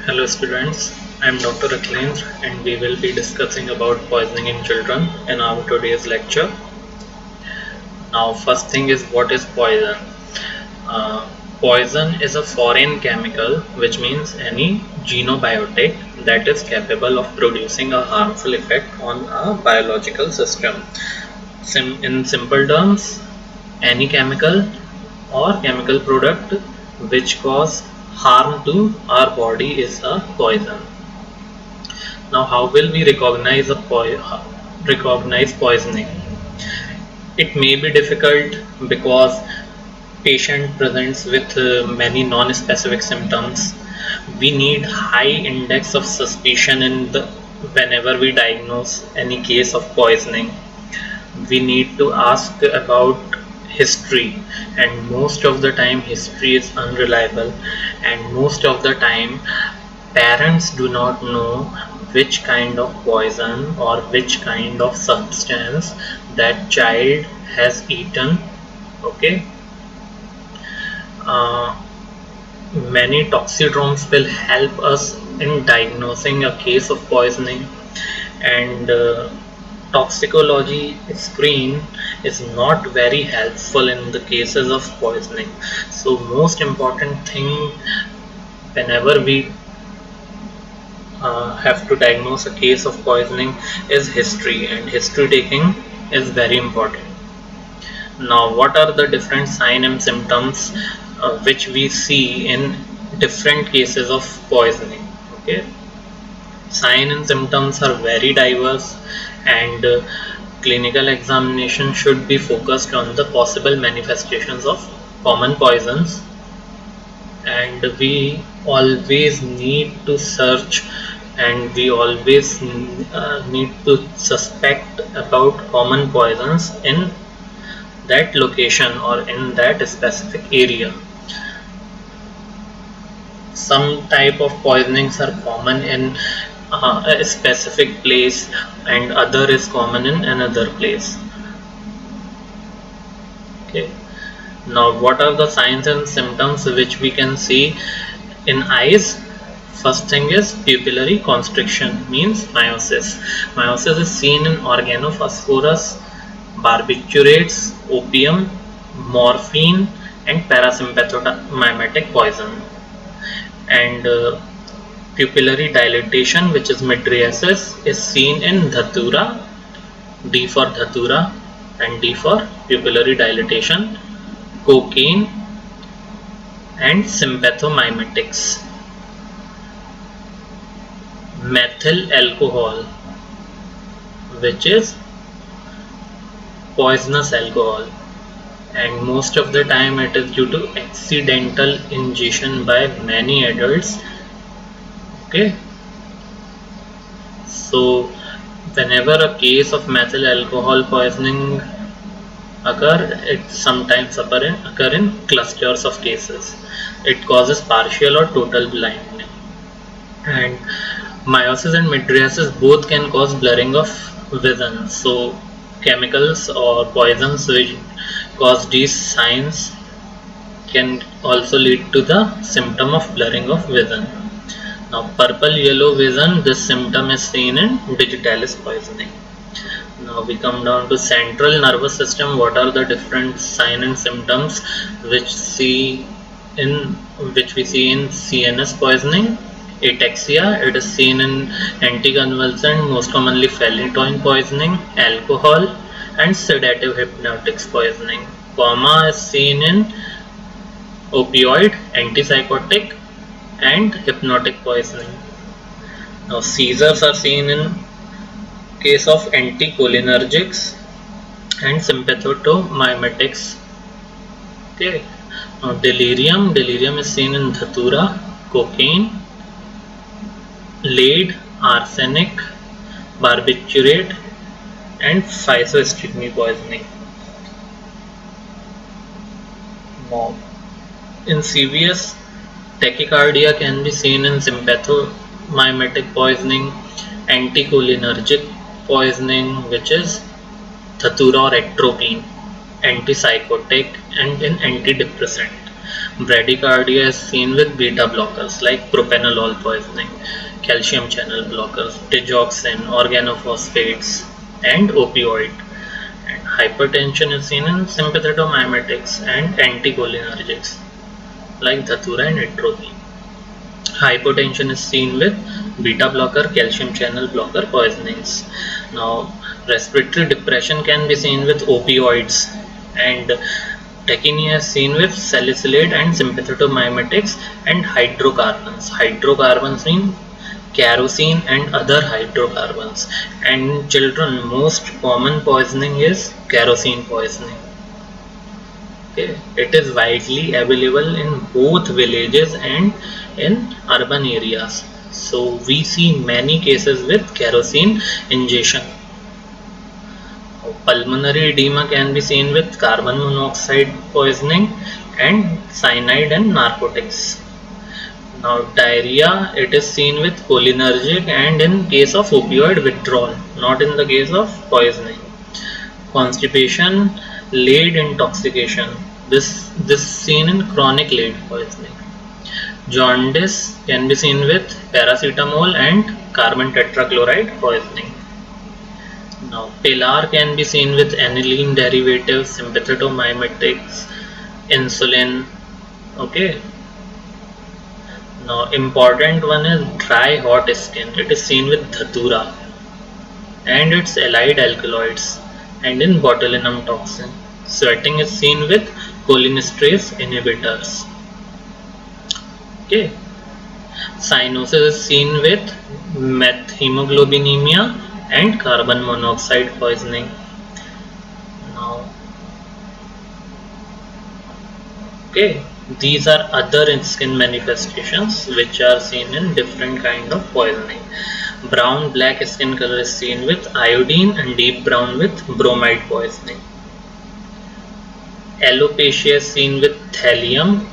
Hello students, I am Dr. Akhlendra and we will be discussing about poisoning in children in our today's lecture. Now first thing is, what is poison? Poison is a foreign chemical, which means any xenobiotic that is capable of producing a harmful effect on a biological system. In simple terms, any chemical or chemical product which cause harm to our body is a poison. Now, how will we recognize poisoning? It may be difficult because patient presents with many non-specific symptoms. We need high index of suspicion whenever we diagnose any case of poisoning. We need to ask about history, and most of the time history is unreliable, and most of the time parents do not know which kind of poison or which kind of substance that child has eaten. Okay. uh, Many toxidromes will help us in diagnosing a case of poisoning, and toxicology screen is not very helpful in the cases of poisoning. So most important thing whenever we have to diagnose a case of poisoning is history, and history taking is very important. Now, what are the different signs and symptoms which we see in different cases of poisoning? Okay, signs and symptoms are very diverse, and clinical examination should be focused on the possible manifestations of common poisons, and we always need to search, and we always need to suspect about common poisons in that location or in that specific area. Some type of poisonings are common in a specific place, and other is common in another place. Okay. Now, what are the signs and symptoms which we can see in eyes? First thing is pupillary constriction, means meiosis. Meiosis is seen in organophosphorus, barbiturates, opium, morphine, and parasympathomimic poison. And pupillary dilatation, which is mydriasis, is seen in dhatura, D for dhatura and D for pupillary dilatation, cocaine, and sympathomimetics. Methyl alcohol, which is poisonous alcohol, and most of the time it is due to accidental ingestion by many adults. Okay, so whenever a case of methyl alcohol poisoning occur, it sometimes occur in clusters of cases. It causes partial or total blindness. And meiosis and mydriasis both can cause blurring of vision. So chemicals or poisons which cause these signs can also lead to the symptom of blurring of vision. Now, purple yellow vision, this symptom is seen in digitalis poisoning. Now we come down to central nervous system. What are the different signs and symptoms which in which we see in CNS poisoning? Ataxia, it is seen in anticonvulsant, most commonly phenytoin poisoning, alcohol, and sedative hypnotics poisoning. Coma is seen in opioid, antipsychotic, and hypnotic poisoning. Now seizures are seen in case of anticholinergics and sympathomimetics. Okay. Now delirium is seen in dhatura, cocaine, lead, arsenic, barbiturate, and physostigma poisoning. Now, in CVS, tachycardia can be seen in sympathomimetic poisoning, anticholinergic poisoning, which is dhatura or atropine, antipsychotic, and in antidepressant. Bradycardia is seen with beta blockers like propranolol poisoning, calcium channel blockers, digoxin, organophosphates, and opioid. And hypertension is seen in sympathetomimetics and anticholinergics like Dhatura and atropine. Hypotension is seen with beta blocker, calcium channel blocker poisonings. Now, respiratory depression can be seen with opioids, and tachypnea is seen with salicylate and sympathetomimetics and hydrocarbons. Hydrocarbons mean kerosene and other hydrocarbons. And in children, most common poisoning is kerosene poisoning. Okay, it is widely available in both villages and in urban areas. So we see many cases with kerosene ingestion. Pulmonary edema can be seen with carbon monoxide poisoning and cyanide and narcotics. Now diarrhea, it is seen with cholinergic and in case of opioid withdrawal, not in the case of poisoning. Constipation, lead intoxication. This seen in chronic lead poisoning. Jaundice can be seen with paracetamol and carbon tetrachloride poisoning. Now, pilar can be seen with aniline derivatives, sympathetomimetics, insulin. Okay. Now, important one is dry hot skin. It is seen with dhatura and its allied alkaloids and in botulinum toxin. Sweating is seen with cholinesterase inhibitors. Okay. Cyanosis is seen with methemoglobinemia and carbon monoxide poisoning. Now, okay, these are other skin manifestations which are seen in different kind of poisoning. Brown black skin color is seen with iodine and deep brown with bromide poisoning. Alopecia is seen with thallium,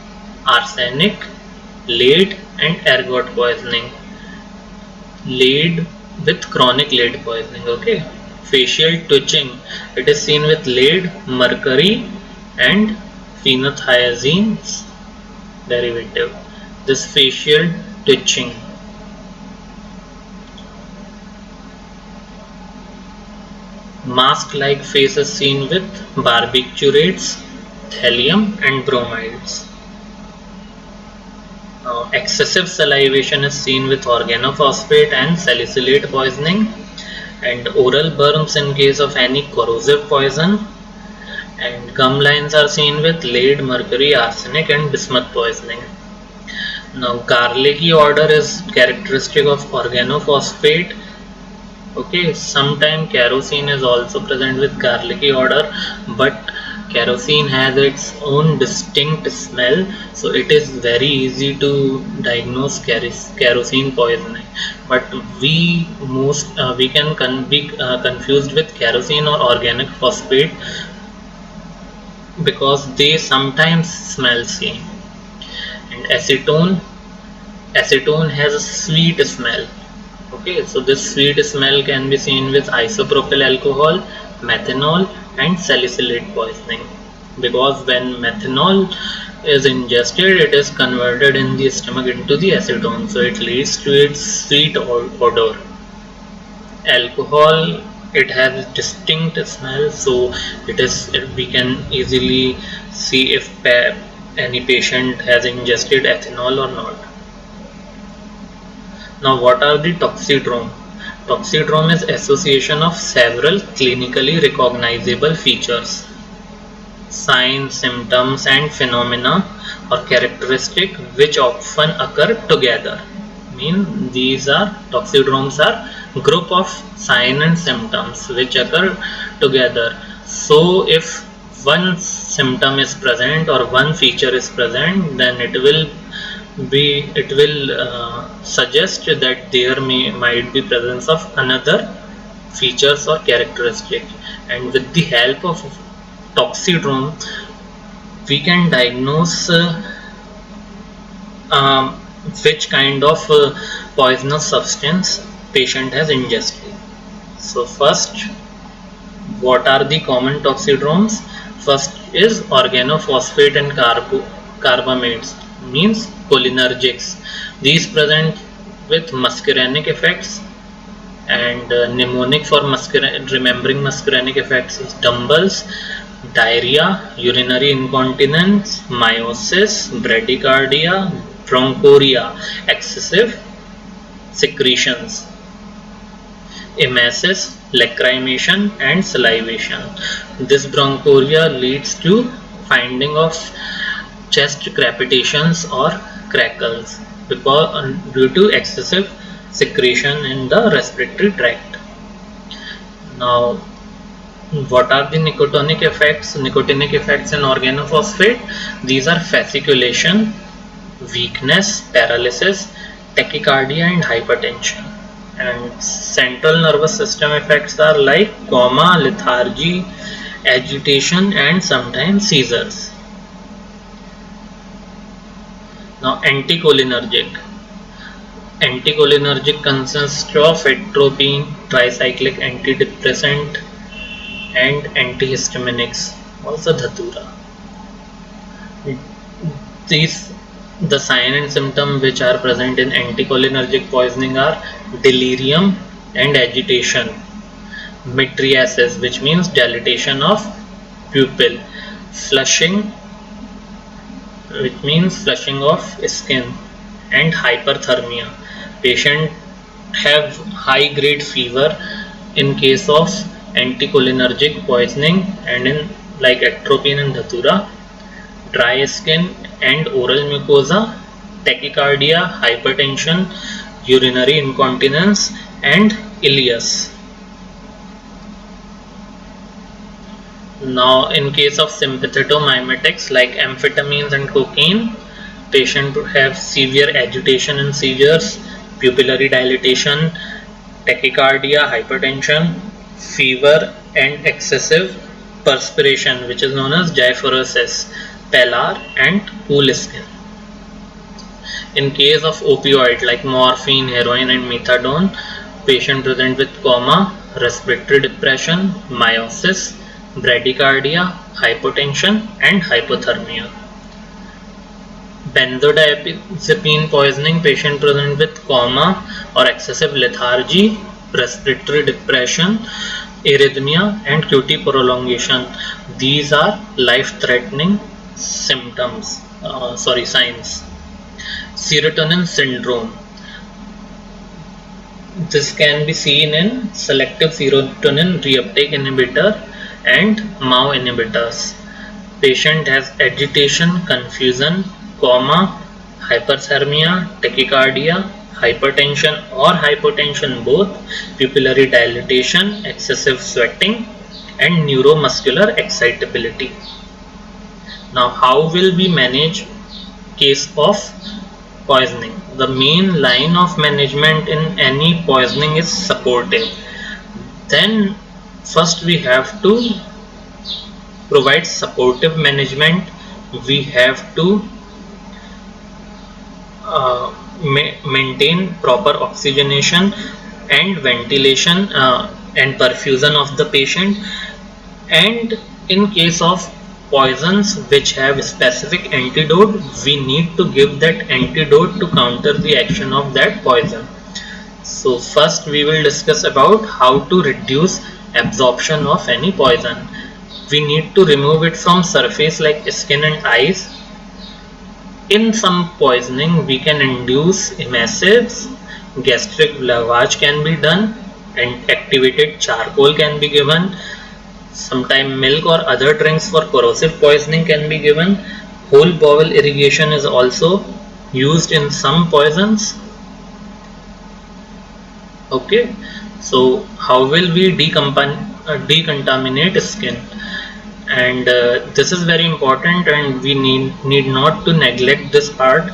arsenic, lead and ergot poisoning. Lead with chronic lead poisoning. Okay. Facial twitching, it is seen with lead, mercury and phenothiazine's derivative. This facial twitching. Mask-like face is seen with barbiturates, thallium and bromides. Excessive salivation is seen with organophosphate and salicylate poisoning, and oral burns in case of any corrosive poison, and gum lines are seen with lead, mercury, arsenic and bismuth poisoning. Now garlicky odor is characteristic of organophosphate. Okay, sometimes kerosene is also present with garlicky odor, but kerosene has its own distinct smell, so it is very easy to diagnose kerosene poisoning. But we can be confused with kerosene or organic phosphate because they sometimes smell same. And acetone has a sweet smell. Okay, so this sweet smell can be seen with isopropyl alcohol, methanol and salicylate poisoning, because when methanol is ingested, it is converted in the stomach into the acetone, so it leads to its sweet odor. Alcohol, it has distinct smell, so we can easily see if any patient has ingested ethanol or not. Now, what are the toxidrome? Toxidrome is association of several clinically recognizable features. Signs, symptoms and phenomena or characteristic which often occur together. These are toxidromes are group of sign and symptoms which occur together. So if one symptom is present or one feature is present, then it will suggest that there might be presence of another features or characteristic, and with the help of toxidrome we can diagnose which kind of poisonous substance patient has ingested. So first, what are the common toxidromes? First is organophosphate and carbamates means cholinergics. These present with muscarinic effects, and mnemonic for remembering muscarinic effects is dumbbells, diarrhea, urinary incontinence, meiosis, bradycardia, bronchoria, excessive secretions, emesis, lacrimation, and salivation. This bronchoria leads to finding of chest crepitations or crackles due to excessive secretion in the respiratory tract. Now, what are the nicotinic effects? Nicotinic effects in organophosphate. These are fasciculation, weakness, paralysis, tachycardia, and hypertension. And central nervous system effects are like coma, lethargy, agitation, and sometimes seizures. Now, anticholinergic. Anticholinergic consists of atropine, tricyclic antidepressant, and antihistaminics, also dhatura. These the sign and symptom which are present in anticholinergic poisoning are delirium and agitation, mydriasis, which means dilatation of pupil, flushing, which means flushing of skin, and hyperthermia. Patient have high grade fever in case of anticholinergic poisoning, and in like atropine and dhatura, dry skin and oral mucosa, tachycardia, hypertension, urinary incontinence, and ileus. Now, in case of sympathetomimetics like amphetamines and cocaine, patient would have severe agitation and seizures, pupillary dilatation, tachycardia, hypertension, fever, and excessive perspiration, which is known as diaphoresis, pallor, and cool skin. In case of opioid like morphine, heroin, and methadone, patient present with coma, respiratory depression, meiosis, bradycardia, hypotension, and hypothermia. Benzodiazepine poisoning, patient present with coma or excessive lethargy, respiratory depression, arrhythmia, and QT prolongation. These are life-threatening symptoms, signs. Serotonin syndrome. This can be seen in selective serotonin reuptake inhibitor and MAO inhibitors. Patient has agitation, confusion, coma, hyperthermia, tachycardia, hypertension or hypotension both, pupillary dilatation, excessive sweating, and neuromuscular excitability. Now, how will we manage case of poisoning? The main line of management in any poisoning is supportive. Then first we have to provide supportive management. We have to maintain proper oxygenation and ventilation and perfusion of the patient, and in case of poisons which have specific antidote, we need to give that antidote to counter the action of that poison. So first we will discuss about how to reduce absorption of any poison. We need to remove it from surface like skin and eyes. In some poisoning we can induce emesis, gastric lavage can be done, and activated charcoal can be given. Sometimes milk or other drinks for corrosive poisoning can be given. Whole bowel irrigation is also used in some poisons. Okay, so how will we decontaminate skin? And this is very important, and we need not to neglect this part.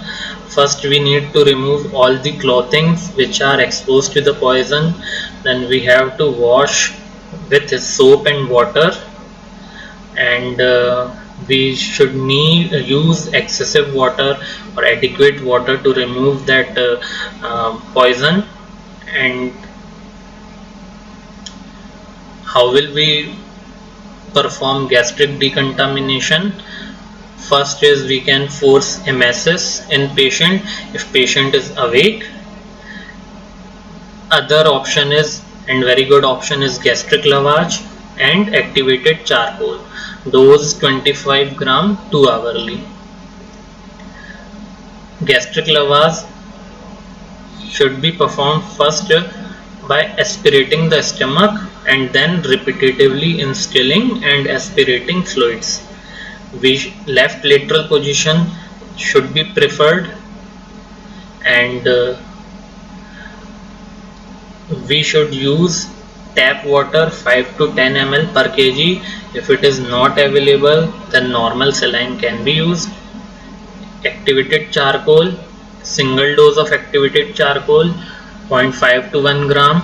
First we need to remove all the clothing which are exposed to the poison. Then we have to wash with soap and water, and we should use excessive water or adequate water to remove that poison. And how will we perform gastric decontamination? First is we can force emesis in patient if patient is awake. Other option is, and very good option is, gastric lavage and activated charcoal. Dose 25 gram 2 hourly. Gastric lavage should be performed first by aspirating the stomach and then repetitively instilling and aspirating fluids. Left lateral position should be preferred, and we should use tap water 5 to 10 ml per kg. If it is not available, then normal saline can be used. Activated charcoal, single dose of activated charcoal 0.5 to 1 gram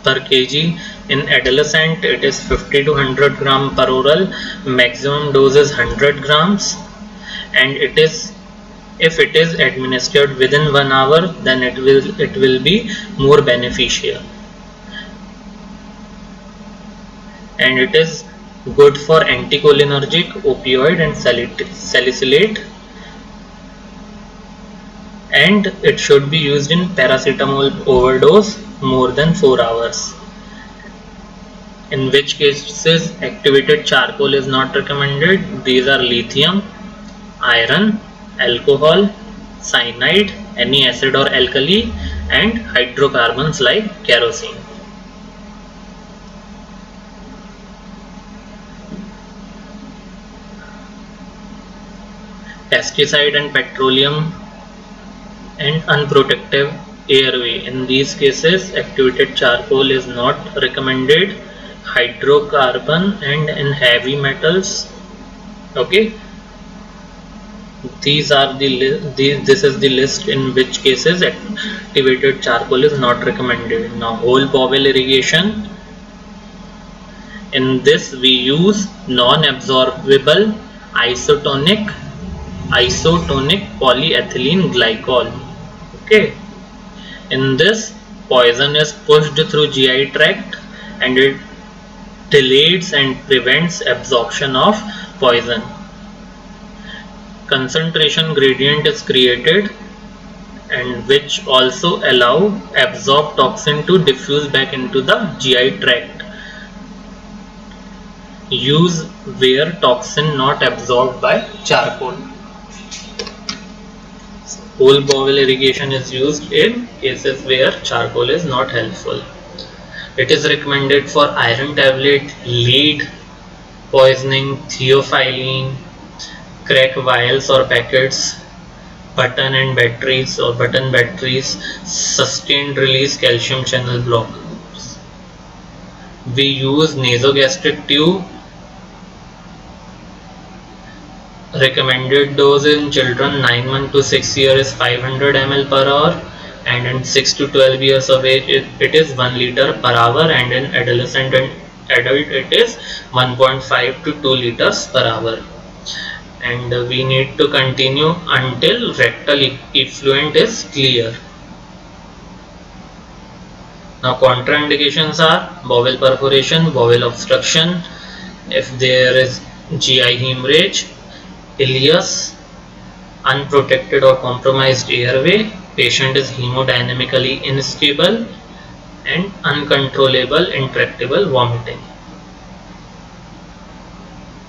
per kg. In adolescent it is 50 to 100 gram per oral. Maximum dose is 100 grams, and if it is administered within 1 hour, then it will be more beneficial, and it is good for anticholinergic, opioid and salicylate, and it should be used in paracetamol overdose more than 4 hours, in which cases activated charcoal is not recommended. These are lithium, iron, alcohol, cyanide, any acid or alkali, and hydrocarbons like kerosene. Pesticide and petroleum and unprotected airway. In these cases, activated charcoal is not recommended. Hydrocarbon and in heavy metals. Okay, these are this is the list in which cases activated charcoal is not recommended. Now, whole bowel irrigation. In this, we use non-absorbable isotonic polyethylene glycol. Okay, in this, poison is pushed through GI tract and it delays and prevents absorption of poison. Concentration gradient is created, and which also allow absorbed toxin to diffuse back into the GI tract. Use where toxin not absorbed by charcoal. Whole bowel irrigation is used in cases where charcoal is not helpful. It is recommended for iron tablet, lead poisoning, theophylline, crack vials or packets, button batteries, sustained release calcium channel blockers. We use nasogastric tube. Recommended dose in children 9 months to 6 years is 500 ml per hour, and in 6 to 12 years of age it is 1 liter per hour, and in adolescent and adult it is 1.5 to 2 liters per hour. And we need to continue until rectal effluent is clear. Now, contraindications are bowel perforation, bowel obstruction, if there is GI hemorrhage, ileus, unprotected or compromised airway, patient is hemodynamically unstable, and uncontrollable intractable vomiting.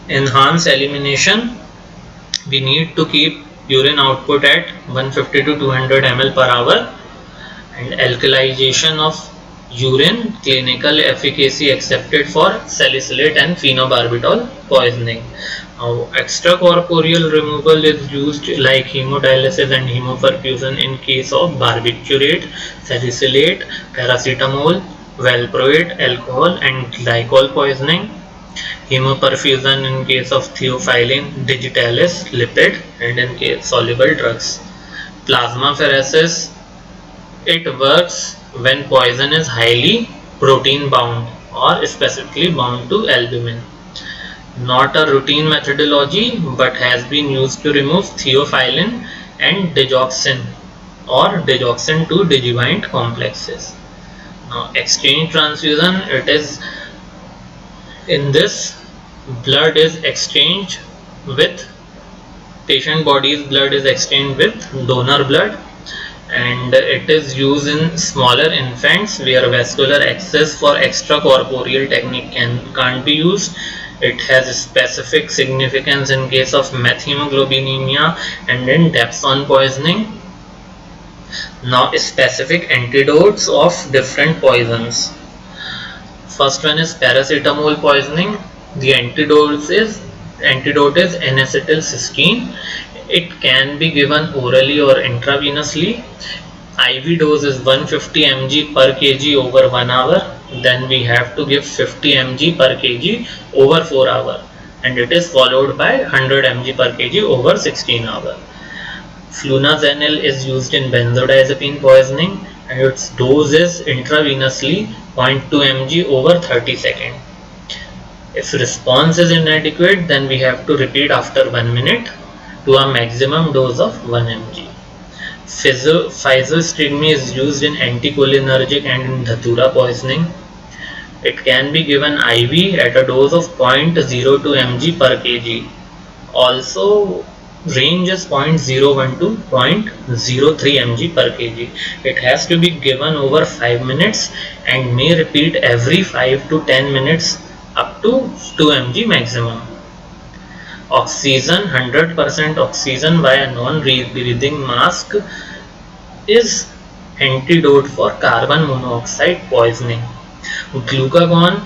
Enhance elimination. We need to keep urine output at 150 to 200 ml per hour, and alkalization of urine, clinical efficacy accepted for salicylate and phenobarbital poisoning. Now, extracorporeal removal is used like hemodialysis and hemoperfusion in case of barbiturate, salicylate, paracetamol, valproate, alcohol and glycol poisoning. Hemoperfusion in case of theophylline, digitalis, lipid, and in case soluble drugs. Plasmapheresis, it works when poison is highly protein bound or specifically bound to albumin. Not a routine methodology, but has been used to remove theophylline and digoxin or digoxin 2 digibind complexes. Now, exchange transfusion, it is in this blood is exchanged with patient body's blood is exchanged with donor blood, and it is used in smaller infants where vascular access for extracorporeal technique can't be used. It has specific significance in case of methemoglobinemia and in dapsone poisoning. Now, specific antidotes of different poisons. First one is paracetamol poisoning. The antidote is N-acetylcysteine. It can be given orally or intravenously. IV dose is 150 mg per kg over 1 hour. Then we have to give 50 mg per kg over 4 hours, and it is followed by 100 mg per kg over 16 hours. Flunazanil is used in benzodiazepine poisoning, and its dose is intravenously 0.2 mg over 30 seconds. If response is inadequate, then we have to repeat after 1 minute to a maximum dose of 1 mg. Physostrigine is used in anticholinergic and in Dhatura poisoning. It can be given IV at a dose of 0.02 mg per kg. Also, range is 0.01 to 0.03 mg per kg. It has to be given over 5 minutes and may repeat every 5 to 10 minutes up to 2 mg maximum. Oxygen, 100% oxygen via non-breathing mask is antidote for carbon monoxide poisoning. Glucagon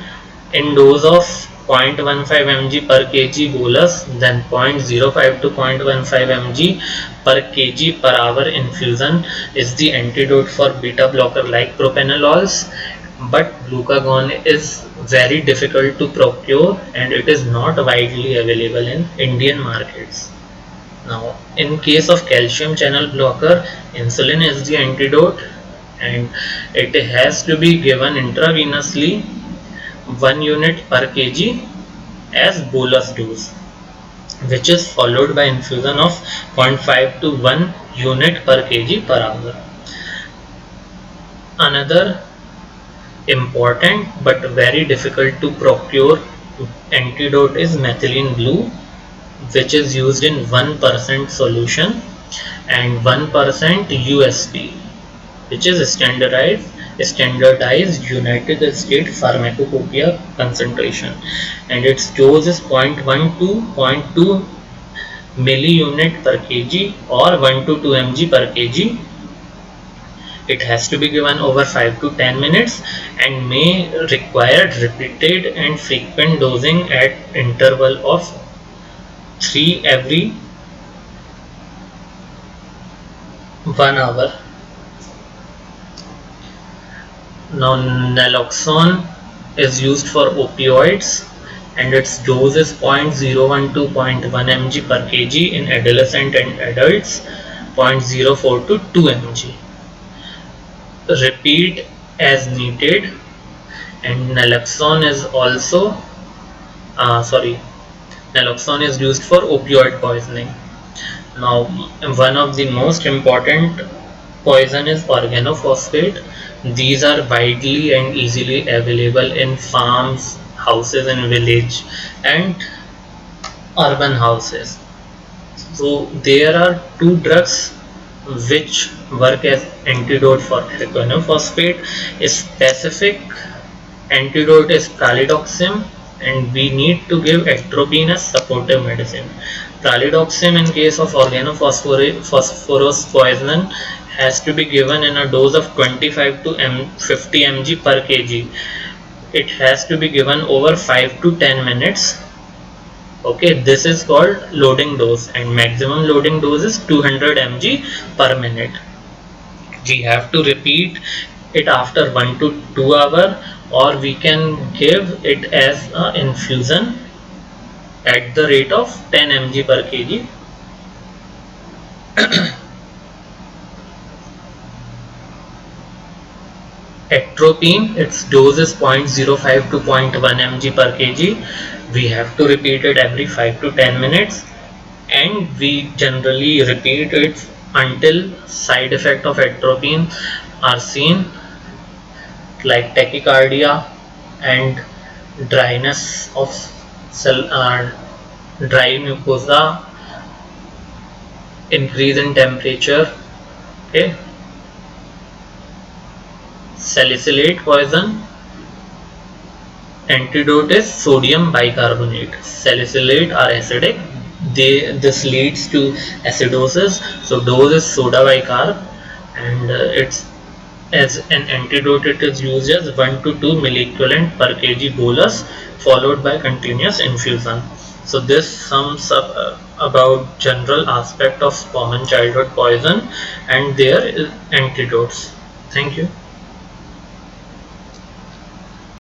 in dose of 0.15 mg per kg bolus, then 0.05 to 0.15 mg per kg per hour infusion is the antidote for beta blocker like propanolols. But glucagon is very difficult to procure and it is not widely available in Indian markets. Now, in case of calcium channel blocker, insulin is the antidote, and it has to be given intravenously 1 unit per kg as bolus dose, which is followed by infusion of 0.5 to 1 unit per kg per hour. Another important but very difficult to procure antidote is methylene blue, which is used in 1% solution and 1% USP, which is standardized United States pharmacopoeia concentration, and its dose is 0.1 to 0.2 milliunit per kg or 1 to 2 mg per kg. It has to be given over 5 to 10 minutes and may require repeated and frequent dosing at interval of 3 every 1 hour. Now, naloxone is used for opioids and its dose is 0.01 to 0.1 mg per kg in adolescent and adults, 0.04 to 2 mg. Repeat as needed. And naloxone is also naloxone is used for opioid poisoning. Now, one of the most important poison is organophosphate. These are widely and easily available in farms, houses in village and urban houses. So there are two drugs which work as antidote for organophosphate. A specific antidote is pralidoxim, and we need to give atropine as supportive medicine. Pralidoxim in case of organophosphorus poison has to be given in a dose of 25 to 50 mg per kg. It has to be given over 5 to 10 minutes. Okay, this is called loading dose, and maximum loading dose is 200 mg per minute. We have to repeat it after 1 to 2 hours, or we can give it as an infusion at the rate of 10 mg per kg. Atropine, its dose is 0.05 to 0.1 mg per kg. We have to repeat it every 5 to 10 minutes, and we generally repeat it until side effects of atropine are seen, like tachycardia and dryness of cell dry mucosa, increase in temperature. Okay, salicylate poison. Antidote is sodium bicarbonate. Salicylate are acidic. This leads to acidosis. So dose is soda bicarb, and it's as an antidote it is used as 1 to 2 milliequivalent per kg bolus followed by continuous infusion. So this sums up about general aspect of common childhood poison and their antidotes. Thank you.